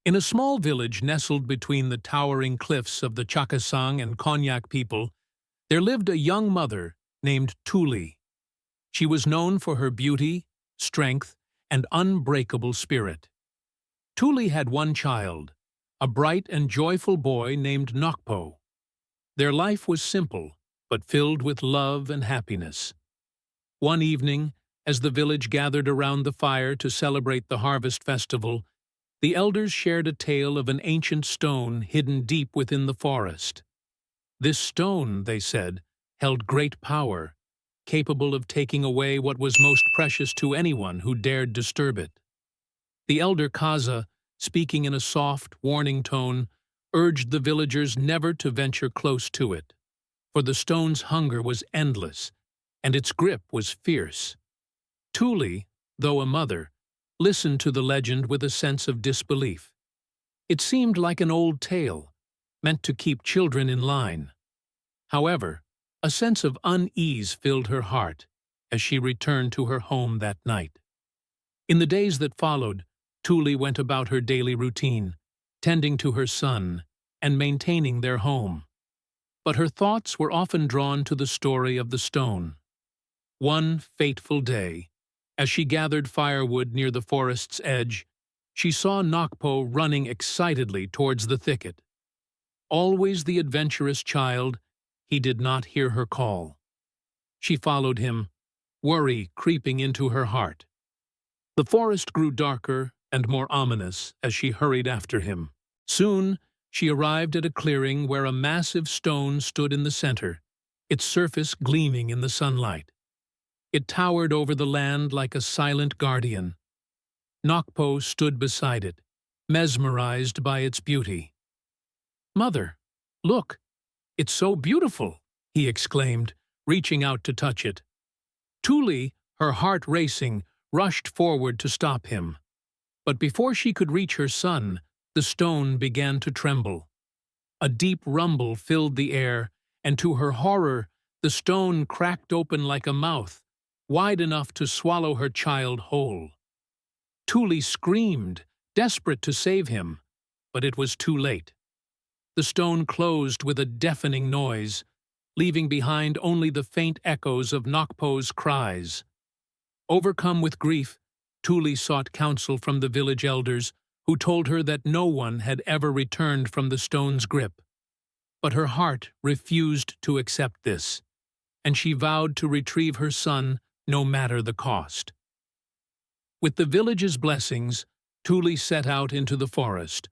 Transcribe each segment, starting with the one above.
In a small village nestled between the towering cliffs of the Chakhesang and Konyak people, there lived a young mother named Tuli. She was known for her beauty, strength, and unbreakable spirit. Tuli had one child, a bright and joyful boy named Nakpo. Their life was simple, but filled with love and happiness. One evening, as the village gathered around the fire to celebrate the harvest festival, the elders shared a tale of an ancient stone hidden deep within the forest. This stone, they said, held great power, capable of taking away what was most precious to anyone who dared disturb it. The elder Kaza, speaking in a soft, warning tone, urged the villagers never to venture close to it, for the stone's hunger was endless, and its grip was fierce. Tuli, though a mother, listened to the legend with a sense of disbelief. It seemed like an old tale, meant to keep children in line. However, a sense of unease filled her heart as she returned to her home that night. In the days that followed, Tuli went about her daily routine, tending to her son and maintaining their home. But her thoughts were often drawn to the story of the stone. One fateful day, as she gathered firewood near the forest's edge, she saw Nakpo running excitedly towards the thicket. Always the adventurous child, he did not hear her call. She followed him, worry creeping into her heart. The forest grew darker and more ominous as she hurried after him. Soon, she arrived at a clearing where a massive stone stood in the center, its surface gleaming in the sunlight. It towered over the land like a silent guardian. Nakpo stood beside it, mesmerized by its beauty. "Mother, look, it's so beautiful," he exclaimed, reaching out to touch it. Tuli, her heart racing, rushed forward to stop him. But before she could reach her son, the stone began to tremble. A deep rumble filled the air, and to her horror, the stone cracked open like a mouth, wide enough to swallow her child whole. Tuli screamed, desperate to save him, but it was too late. The stone closed with a deafening noise, leaving behind only the faint echoes of Nakpo's cries. Overcome with grief, Tuli sought counsel from the village elders, who told her that no one had ever returned from the stone's grip. But her heart refused to accept this, and she vowed to retrieve her son no matter the cost. With the village's blessings, Tuli set out into the forest,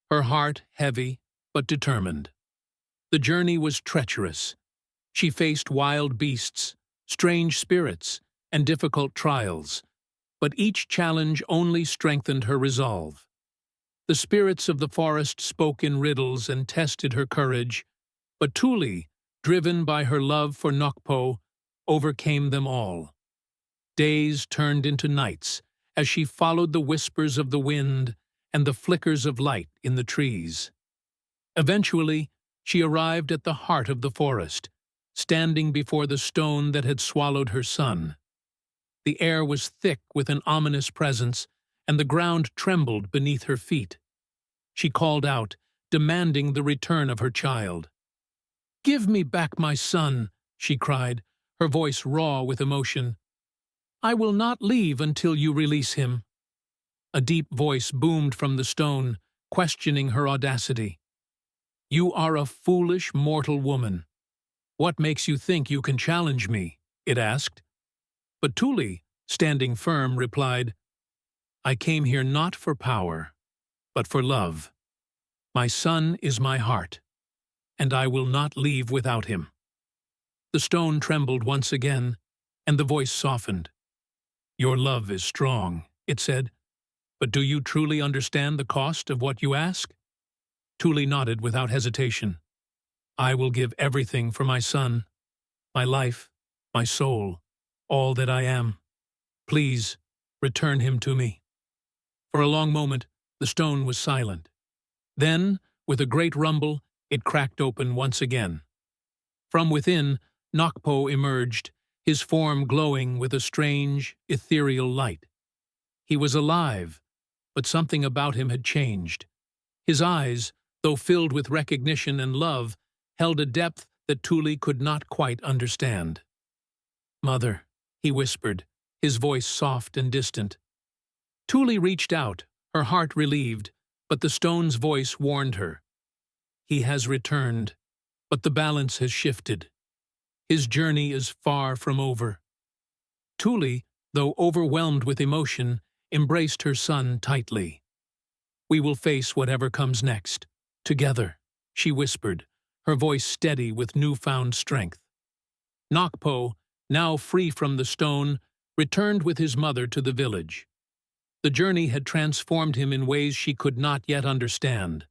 her heart heavy but determined. The journey was treacherous. She faced wild beasts, strange spirits, and difficult trials, but each challenge only strengthened her resolve. The spirits of the forest spoke in riddles and tested her courage, but Tuli, driven by her love for Nakpo, overcame them all. Days turned into nights as she followed the whispers of the wind and the flickers of light in the trees. Eventually, she arrived at the heart of the forest, standing before the stone that had swallowed her son. The air was thick with an ominous presence, and the ground trembled beneath her feet. She called out, demanding the return of her child. "Give me back my son," she cried, her voice raw with emotion. "I will not leave until you release him." A deep voice boomed from the stone, questioning her audacity. "You are a foolish mortal woman. What makes you think you can challenge me?" it asked. But Tuli, standing firm, replied, "I came here not for power, but for love. My son is my heart, and I will not leave without him." The stone trembled once again, and the voice softened. "Your love is strong," it said, "but do you truly understand the cost of what you ask?" Tuli nodded without hesitation. "I will give everything for my son, my life, my soul, all that I am. Please, return him to me." For a long moment, the stone was silent. Then, with a great rumble, it cracked open once again. From within, Nakpo emerged, his form glowing with a strange, ethereal light. He was alive, but something about him had changed. His eyes, though filled with recognition and love, held a depth that Tuli could not quite understand. "Mother," he whispered, his voice soft and distant. Tuli reached out, her heart relieved, but the stone's voice warned her. "He has returned, but the balance has shifted. His journey is far from over." Tuli, though overwhelmed with emotion, embraced her son tightly. "We will face whatever comes next, together," she whispered, her voice steady with newfound strength. Nakpo, now free from the stone, returned with his mother to the village. The journey had transformed him in ways she could not yet understand,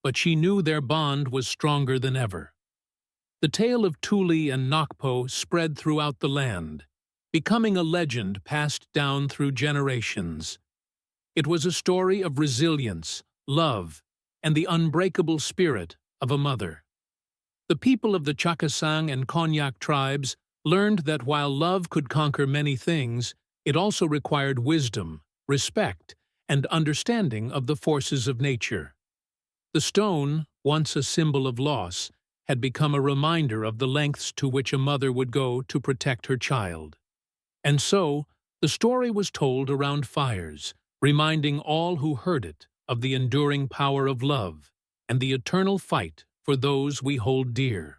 but she knew their bond was stronger than ever. The tale of Tuli and Nakpo spread throughout the land, becoming a legend passed down through generations. It was a story of resilience, love, and the unbreakable spirit of a mother. The people of the Chakhesang and Konyak tribes learned that while love could conquer many things, it also required wisdom, respect, and understanding of the forces of nature. The stone, once a symbol of loss, had become a reminder of the lengths to which a mother would go to protect her child. And so, the story was told around fires, reminding all who heard it of the enduring power of love and the eternal fight for those we hold dear.